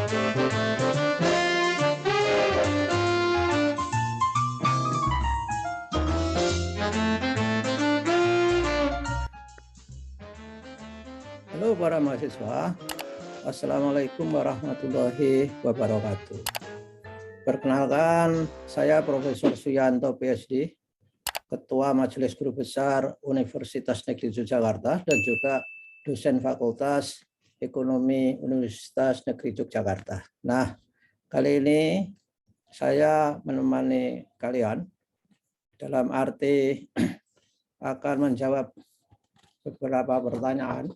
Halo para mahasiswa, Assalamualaikum warahmatullahi wabarakatuh. Perkenalkan, saya Profesor Suyanto PhD, Ketua Majelis Guru Besar Universitas Negeri Yogyakarta dan juga dosen Fakultas Ekonomi Universitas Negeri Yogyakarta. Nah, kali ini saya menemani kalian dalam arti akan menjawab beberapa pertanyaan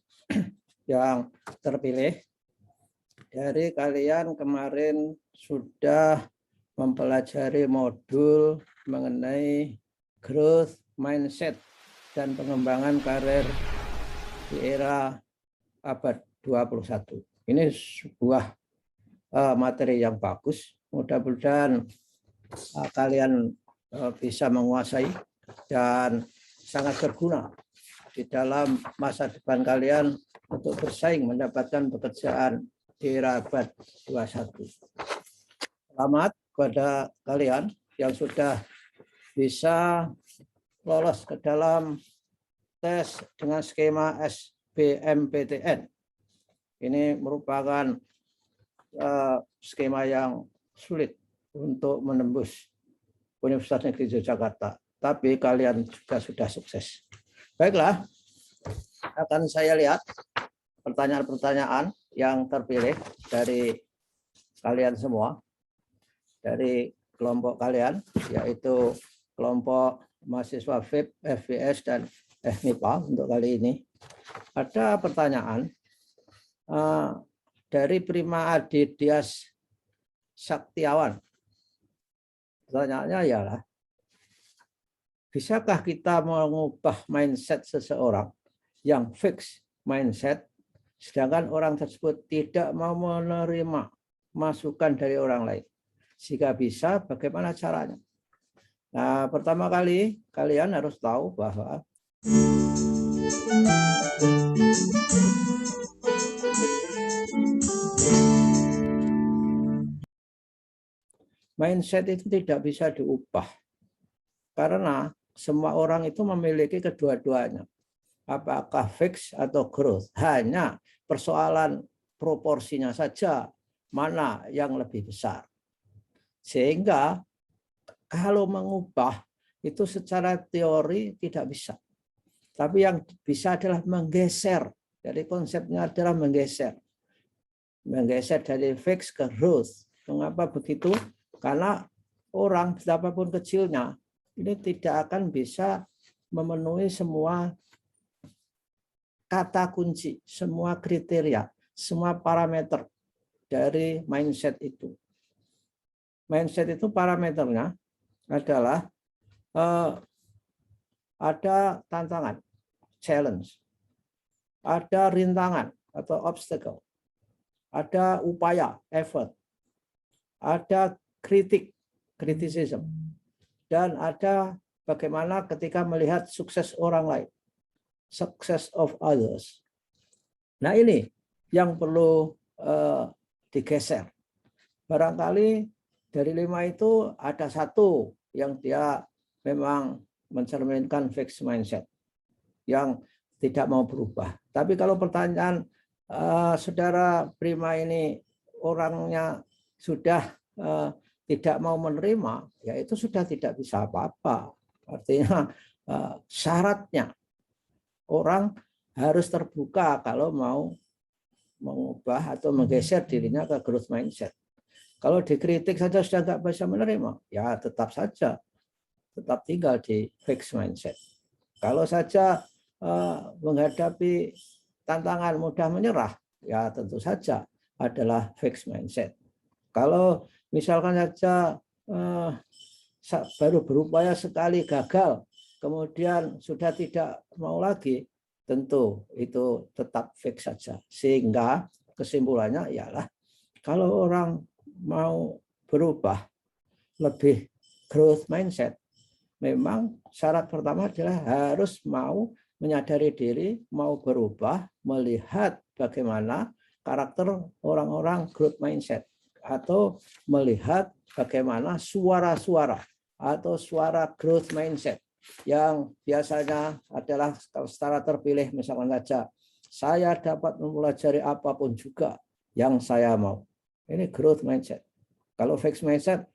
yang terpilih dari kalian kemarin sudah mempelajari modul mengenai growth mindset dan pengembangan karir di era abad 21. Ini sebuah materi yang bagus. Mudah-mudahan kalian bisa menguasai dan sangat berguna di dalam masa depan kalian untuk bersaing mendapatkan pekerjaan di era abad 21. Selamat kepada kalian yang sudah bisa lolos ke dalam tes dengan skema SBMPTN. Ini merupakan skema yang sulit untuk menembus Universitas Negeri Yogyakarta, tapi kalian juga sudah sukses. Baiklah, akan saya lihat pertanyaan-pertanyaan yang terpilih dari kalian semua, dari kelompok kalian, yaitu kelompok mahasiswa FIP, FVS, dan FMIPA untuk kali ini. Ada pertanyaan dari Prima Adi Dias Saktiawan. Pertanyaannya ialah, bisakah kita mengubah mindset seseorang yang fix mindset, sedangkan orang tersebut tidak mau menerima masukan dari orang lain? Jika bisa, bagaimana caranya? Nah, pertama kali kalian harus tahu bahwa mindset itu tidak bisa diubah, karena semua orang itu memiliki kedua-duanya. Apakah fix atau growth? Hanya persoalan proporsinya saja, mana yang lebih besar. Sehingga kalau mengubah itu secara teori tidak bisa. Tapi yang bisa adalah menggeser. Jadi konsepnya adalah menggeser. Menggeser dari fix ke growth. Mengapa begitu? Karena orang betapapun kecilnya ini tidak akan bisa memenuhi semua kata kunci, semua kriteria, semua parameter dari mindset itu. Mindset itu parameternya adalah ada tantangan, challenge, ada rintangan atau obstacle, ada upaya, effort, ada kritik, criticism, dan ada bagaimana ketika melihat sukses orang lain, success of others. Nah, ini yang perlu digeser. Barangkali dari 5 itu ada satu yang dia memang mencerminkan fixed mindset, yang tidak mau berubah. Tapi kalau pertanyaan saudara Prima ini orangnya sudah tidak mau menerima, ya itu sudah tidak bisa apa-apa. Artinya syaratnya orang harus terbuka kalau mau mengubah atau menggeser dirinya ke growth mindset. Kalau dikritik saja sudah nggak bisa menerima, ya tetap saja, tetap tinggal di fixed mindset. Kalau saja menghadapi tantangan mudah menyerah, ya tentu saja adalah fixed mindset. Kalau misalkan saja baru berupaya sekali gagal, kemudian sudah tidak mau lagi, tentu itu tetap fix saja. Sehingga kesimpulannya ialah kalau orang mau berubah lebih growth mindset, memang syarat pertama adalah harus mau menyadari diri, mau berubah, melihat bagaimana karakter orang-orang growth mindset atau melihat bagaimana suara-suara atau suara growth mindset yang biasanya adalah secara terpilih, misalkan saja saya dapat mempelajari apapun juga yang saya mau. Ini growth mindset. Kalau fixed mindset,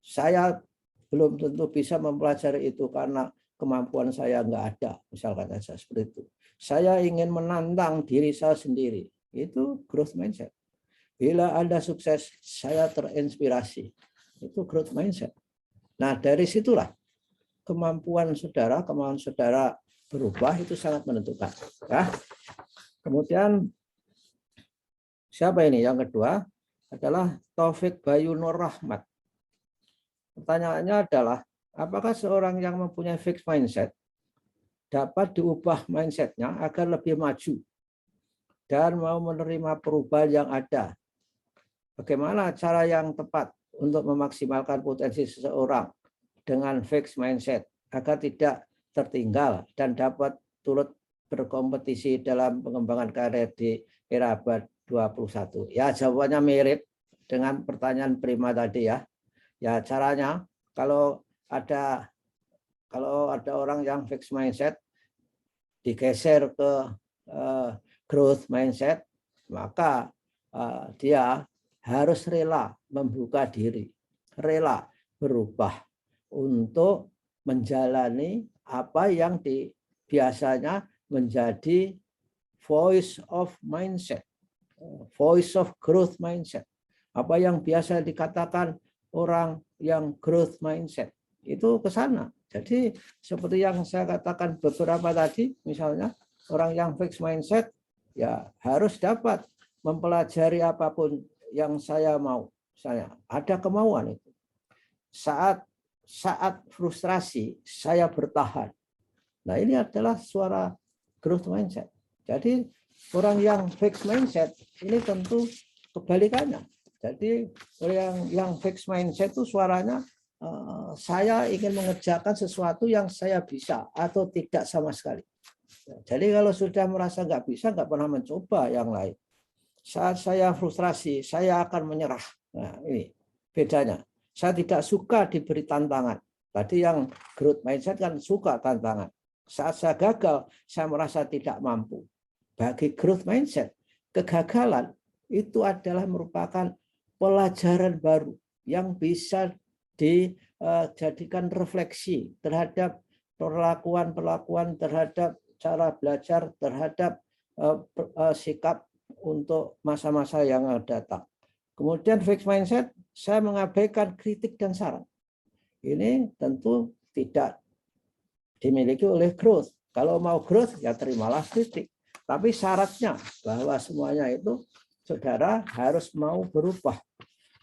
saya belum tentu bisa mempelajari itu karena kemampuan saya nggak ada, misalkan saja seperti itu. Saya ingin menantang diri saya sendiri, itu growth mindset. Bila Anda sukses, saya terinspirasi, itu growth mindset. Nah, dari situlah kemampuan saudara berubah itu sangat menentukan. Ya. Kemudian siapa ini? Yang kedua adalah Taufik Bayu Nur Rahmat. Pertanyaannya adalah, apakah seorang yang mempunyai fixed mindset dapat diubah mindsetnya agar lebih maju dan mau menerima perubahan yang ada? Bagaimana cara yang tepat untuk memaksimalkan potensi seseorang dengan fixed mindset agar tidak tertinggal dan dapat turut berkompetisi dalam pengembangan karir di era abad 21? Ya, jawabannya mirip dengan pertanyaan Prima tadi ya. Ya, caranya kalau ada orang yang fixed mindset digeser ke growth mindset, maka dia harus rela membuka diri, rela berubah untuk menjalani apa yang biasanya menjadi voice of mindset, voice of growth mindset. Apa yang biasa dikatakan orang yang growth mindset itu ke sana. Jadi seperti yang saya katakan beberapa tadi, misalnya orang yang fixed mindset ya harus dapat mempelajari apapun yang saya mau. Saya ada kemauan itu. Saat frustrasi saya bertahan. Nah, ini adalah suara growth mindset. Jadi orang yang fixed mindset ini tentu kebalikannya. Jadi yang fixed mindset itu suaranya saya ingin mengerjakan sesuatu yang saya bisa atau tidak sama sekali. Jadi kalau sudah merasa nggak bisa, nggak pernah mencoba yang lain. Saat saya frustrasi, saya akan menyerah. Nah, ini bedanya. Saya tidak suka diberi tantangan. Tadi yang growth mindset kan suka tantangan. Saat saya gagal, saya merasa tidak mampu. Bagi growth mindset, kegagalan itu adalah merupakan pelajaran baru yang bisa dijadikan refleksi terhadap perlakuan terhadap cara belajar, terhadap sikap untuk masa-masa yang akan datang. Kemudian fixed mindset, saya mengabaikan kritik dan saran. Ini tentu tidak dimiliki oleh growth. Kalau mau growth, ya terimalah kritik. Tapi syaratnya bahwa semuanya itu saudara harus mau berubah.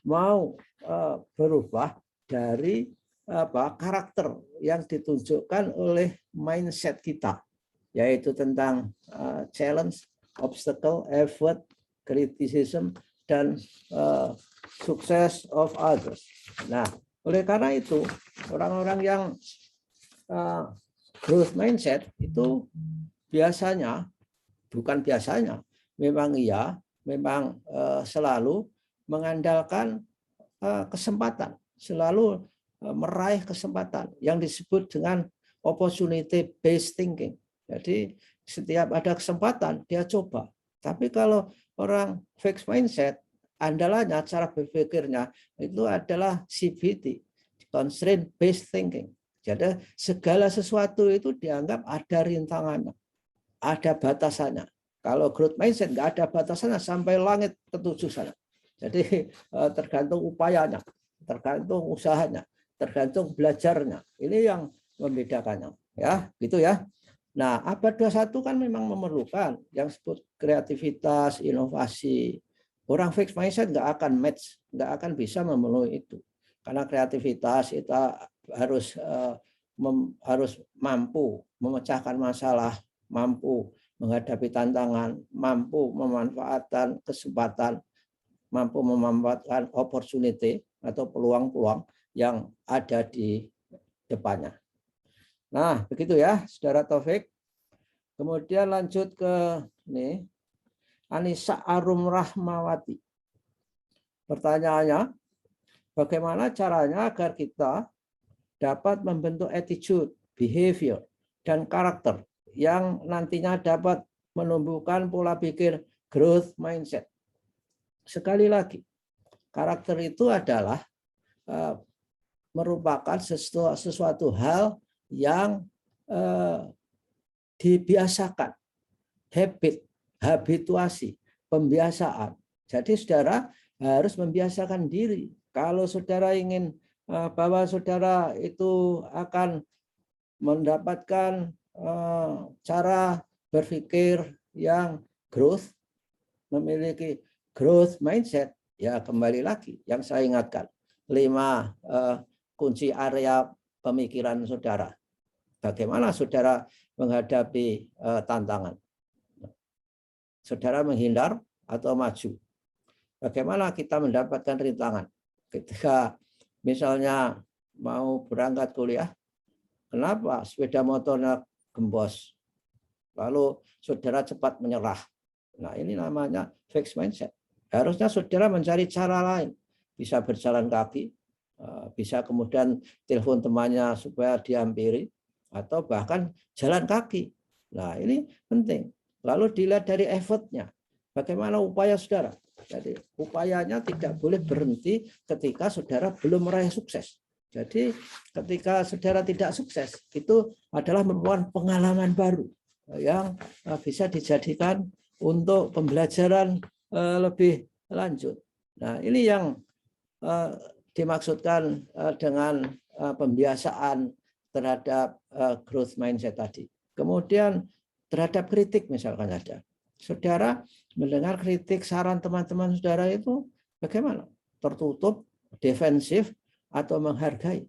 Mau berubah dari karakter yang ditunjukkan oleh mindset kita, yaitu tentang challenge, obstacle, effort, criticism, dan success of others. Nah, oleh karena itu orang-orang yang growth mindset itu memang selalu mengandalkan kesempatan, selalu meraih kesempatan yang disebut dengan opportunity based thinking. Jadi setiap ada kesempatan dia coba. Tapi kalau orang fixed mindset, andalannya cara berpikirnya itu adalah CBT, constraint based thinking. Jadi segala sesuatu itu dianggap ada rintangannya, ada batasannya. Kalau growth mindset nggak ada batasannya sampai langit ketujuh sana. Jadi tergantung upayanya, tergantung usahanya, tergantung belajarnya. Ini yang membedakannya, ya, gitu ya. Nah, abad 21 kan memang memerlukan yang disebut kreativitas, inovasi. Orang fixed mindset nggak akan match, nggak akan bisa memenuhi itu. Karena kreativitas itu harus mampu memecahkan masalah, mampu menghadapi tantangan, mampu memanfaatkan kesempatan, mampu memanfaatkan opportunity atau peluang-peluang yang ada di depannya. Nah, begitu ya, Saudara Taufik. Kemudian lanjut ke ini. Anissa Arum Rahmawati. Pertanyaannya, bagaimana caranya agar kita dapat membentuk attitude, behavior, dan karakter yang nantinya dapat menumbuhkan pola pikir growth mindset. Sekali lagi, karakter itu adalah merupakan sesuatu hal yang dibiasakan, habituasi, pembiasaan. Jadi saudara harus membiasakan diri. Kalau saudara ingin bahwa saudara itu akan mendapatkan cara berpikir yang growth, memiliki growth mindset, ya kembali lagi yang saya ingatkan, 5 kunci area pemikiran saudara. Bagaimana saudara menghadapi tantangan? Saudara menghindar atau maju? Bagaimana kita mendapatkan rintangan? Ketika misalnya mau berangkat kuliah, kenapa sepeda motornya gembos? Lalu saudara cepat menyerah. Nah, ini namanya fixed mindset. Harusnya saudara mencari cara lain. Bisa berjalan kaki, bisa kemudian telepon temannya supaya dihampiri, atau bahkan jalan kaki. Nah, ini penting. Lalu dilihat dari effortnya. Bagaimana upaya saudara? Jadi upayanya tidak boleh berhenti ketika saudara belum meraih sukses. Jadi ketika saudara tidak sukses, itu adalah merupakan pengalaman baru yang bisa dijadikan untuk pembelajaran lebih lanjut. Nah, ini yang dimaksudkan dengan pembiasaan terhadap growth mindset tadi. Kemudian terhadap kritik misalkan ada. Saudara mendengar kritik, saran teman-teman saudara itu bagaimana? Tertutup, defensif, atau menghargai?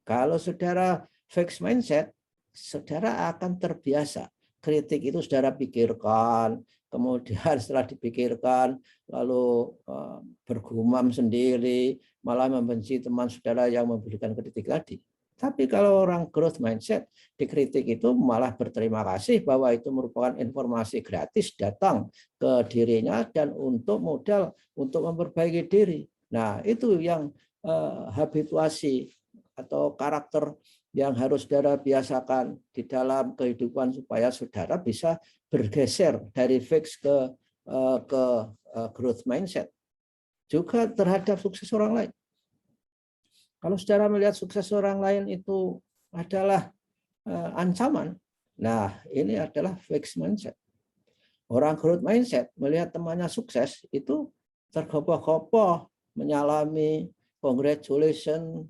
Kalau saudara fixed mindset, saudara akan terbiasa. Kritik itu saudara pikirkan, kemudian setelah dipikirkan, lalu bergumam sendiri, malah membenci teman saudara yang memberikan kritik tadi. Tapi kalau orang growth mindset, dikritik itu malah berterima kasih bahwa itu merupakan informasi gratis datang ke dirinya dan untuk modal untuk memperbaiki diri. Nah, itu yang habituasi atau karakter yang harus saudara biasakan di dalam kehidupan supaya saudara bisa bergeser dari fix ke growth mindset. Juga terhadap sukses orang lain. Kalau saudara melihat sukses orang lain itu adalah ancaman, nah ini adalah fixed mindset. Orang growth mindset melihat temannya sukses itu tergopoh-gopoh, menyalami, congratulations,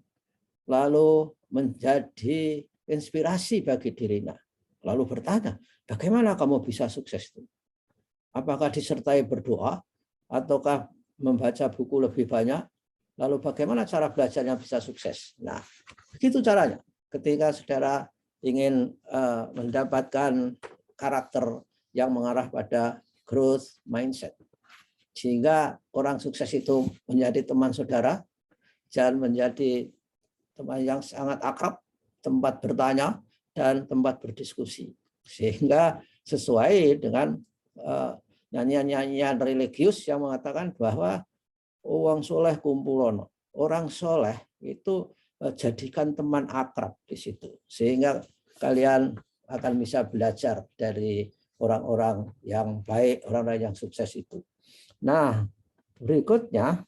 lalu menjadi inspirasi bagi dirinya. Lalu bertanya, bagaimana kamu bisa sukses itu? Apakah disertai berdoa ataukah membaca buku lebih banyak? Lalu bagaimana cara belajarnya bisa sukses? Nah, begitu caranya. Ketika saudara ingin mendapatkan karakter yang mengarah pada growth mindset. Sehingga orang sukses itu menjadi teman saudara, dan menjadi teman yang sangat akrab, tempat bertanya, dan tempat berdiskusi. Sehingga sesuai dengan nyanyian-nyanyian religius yang mengatakan bahwa wong soleh kumpulono. Orang soleh itu jadikan teman akrab di situ. Sehingga kalian akan bisa belajar dari orang-orang yang baik, orang-orang yang sukses itu. Nah, berikutnya,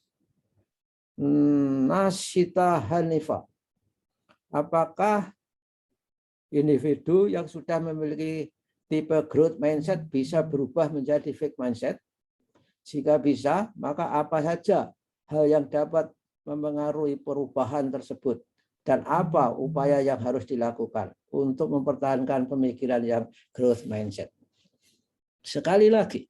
Nasita Hanifah. Apakah individu yang sudah memiliki tipe growth mindset bisa berubah menjadi fixed mindset? Jika bisa, maka apa saja hal yang dapat mempengaruhi perubahan tersebut dan apa upaya yang harus dilakukan untuk mempertahankan pemikiran yang growth mindset? Sekali lagi,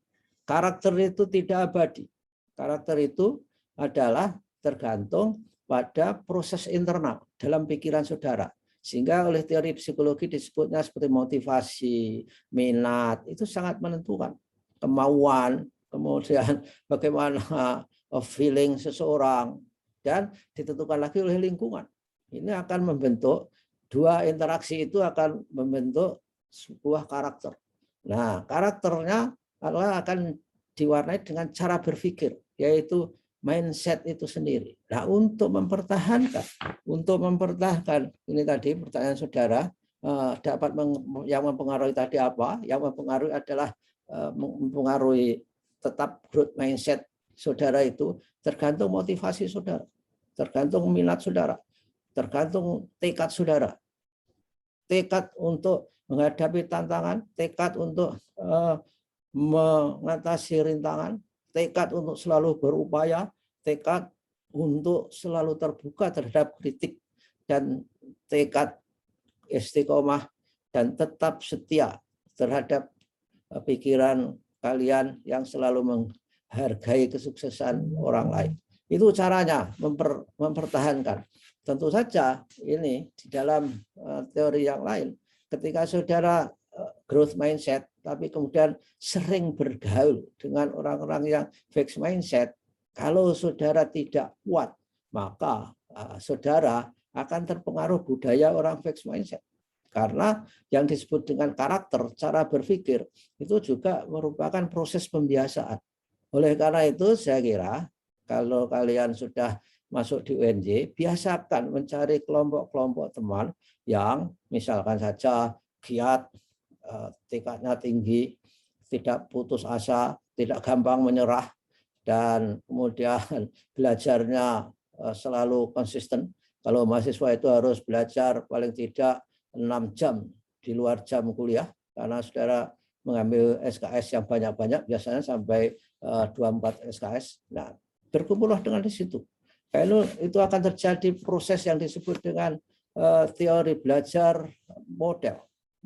karakter itu tidak abadi. Karakter itu adalah tergantung pada proses internal dalam pikiran saudara. Sehingga oleh teori psikologi disebutnya seperti motivasi, minat, itu sangat menentukan. Kemauan, kemudian bagaimana feeling seseorang, dan ditentukan lagi oleh lingkungan. Ini akan membentuk, dua interaksi itu akan membentuk sebuah karakter. Nah, karakternya adalah akan diwarnai dengan cara berpikir, yaitu mindset itu sendiri. Nah, untuk mempertahankan ini tadi pertanyaan saudara, dapat yang mempengaruhi tadi apa? Yang mempengaruhi adalah mempengaruhi tetap growth mindset saudara itu tergantung motivasi saudara, tergantung minat saudara, tergantung tekad saudara. Tekad untuk menghadapi tantangan, tekad untuk mengatasi rintangan, tekad untuk selalu berupaya, tekad untuk selalu terbuka terhadap kritik, dan tekad istiqomah dan tetap setia terhadap pikiran kalian yang selalu menghargai kesuksesan orang lain. Itu caranya mempertahankan. Tentu saja ini di dalam teori yang lain, ketika saudara growth mindset tapi kemudian sering bergaul dengan orang-orang yang fixed mindset, kalau saudara tidak kuat, maka saudara akan terpengaruh budaya orang fixed mindset. Karena yang disebut dengan karakter, cara berpikir, itu juga merupakan proses pembiasaan. Oleh karena itu, saya kira kalau kalian sudah masuk di UNJ, biasakan mencari kelompok-kelompok teman yang misalkan saja giat, tekadnya tinggi, tidak putus asa, tidak gampang menyerah, dan kemudian belajarnya selalu konsisten. Kalau mahasiswa itu harus belajar paling tidak 6 jam di luar jam kuliah, karena saudara mengambil SKS yang banyak-banyak, biasanya sampai 24 SKS. Nah, berkumpullah dengan di situ. Lalu itu akan terjadi proses yang disebut dengan teori belajar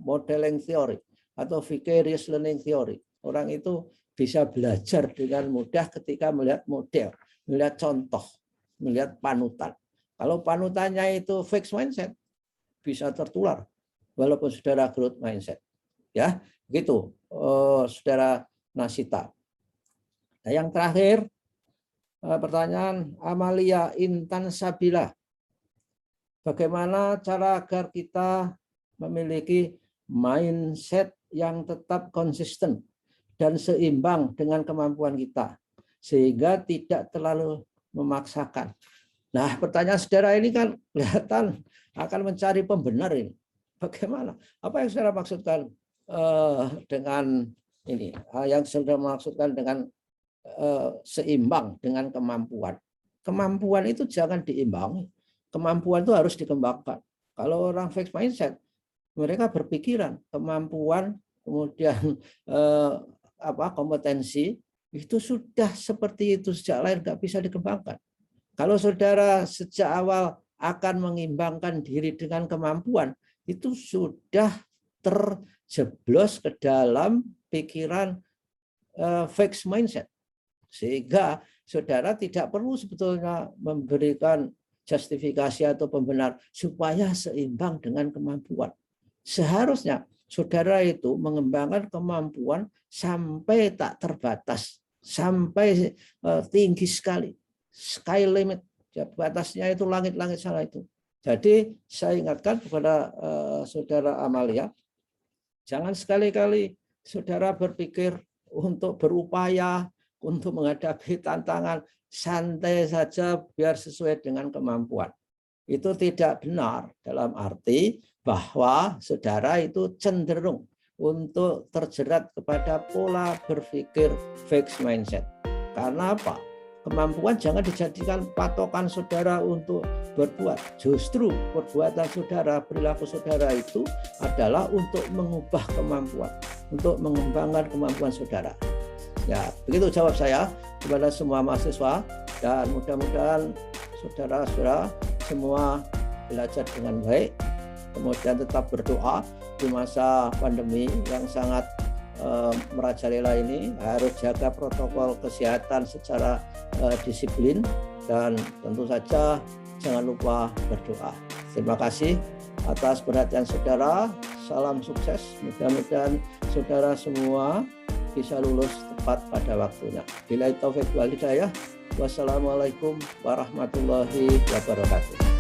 modeling theory, atau vicarious learning theory. Orang itu bisa belajar dengan mudah ketika melihat model, melihat contoh, melihat panutan. Kalau panutannya itu fixed mindset, bisa tertular walaupun saudara growth mindset. Ya, begitu, saudara Nasita. Nah, yang terakhir, pertanyaan Amalia Intan Sabila. Bagaimana cara agar kita memiliki mindset yang tetap konsisten dan seimbang dengan kemampuan kita, sehingga tidak terlalu memaksakan. Nah, pertanyaan saudara ini kan kelihatan akan mencari pembenar ini. Bagaimana? Apa yang saudara maksudkan dengan ini? Yang saudara maksudkan dengan seimbang dengan kemampuan. Kemampuan itu jangan diimbangi. Kemampuan itu harus dikembangkan. Kalau orang fixed mindset, mereka berpikiran kemampuan, kemudian kompetensi itu sudah seperti itu sejak lahir, nggak bisa dikembangkan. Kalau saudara sejak awal akan mengimbangkan diri dengan kemampuan, itu sudah terjeblos ke dalam pikiran fixed mindset, sehingga saudara tidak perlu sebetulnya memberikan justifikasi atau pembenar supaya seimbang dengan kemampuan. Seharusnya saudara itu mengembangkan kemampuan sampai tak terbatas, sampai tinggi sekali, sky limit, batasnya itu langit-langit sana itu. Jadi saya ingatkan kepada saudara Amalia, jangan sekali-kali saudara berpikir untuk berupaya, untuk menghadapi tantangan, santai saja biar sesuai dengan kemampuan. Itu tidak benar, dalam arti bahwa saudara itu cenderung untuk terjerat kepada pola berpikir fixed mindset. Karena apa? Kemampuan jangan dijadikan patokan saudara untuk berbuat. Justru perbuatan saudara, perilaku saudara itu adalah untuk mengubah kemampuan, untuk mengembangkan kemampuan saudara. Ya, begitu jawab saya kepada semua mahasiswa, dan mudah-mudahan saudara-saudara semua belajar dengan baik, kemudian tetap berdoa di masa pandemi yang sangat merajalela ini, harus jaga protokol kesehatan secara disiplin, dan tentu saja jangan lupa berdoa. Terima kasih atas perhatian saudara. Salam sukses. Mudah-mudahan saudara semua bisa lulus tepat pada waktunya. Billahi taufik wal hidayah. Wassalamualaikum warahmatullahi wabarakatuh.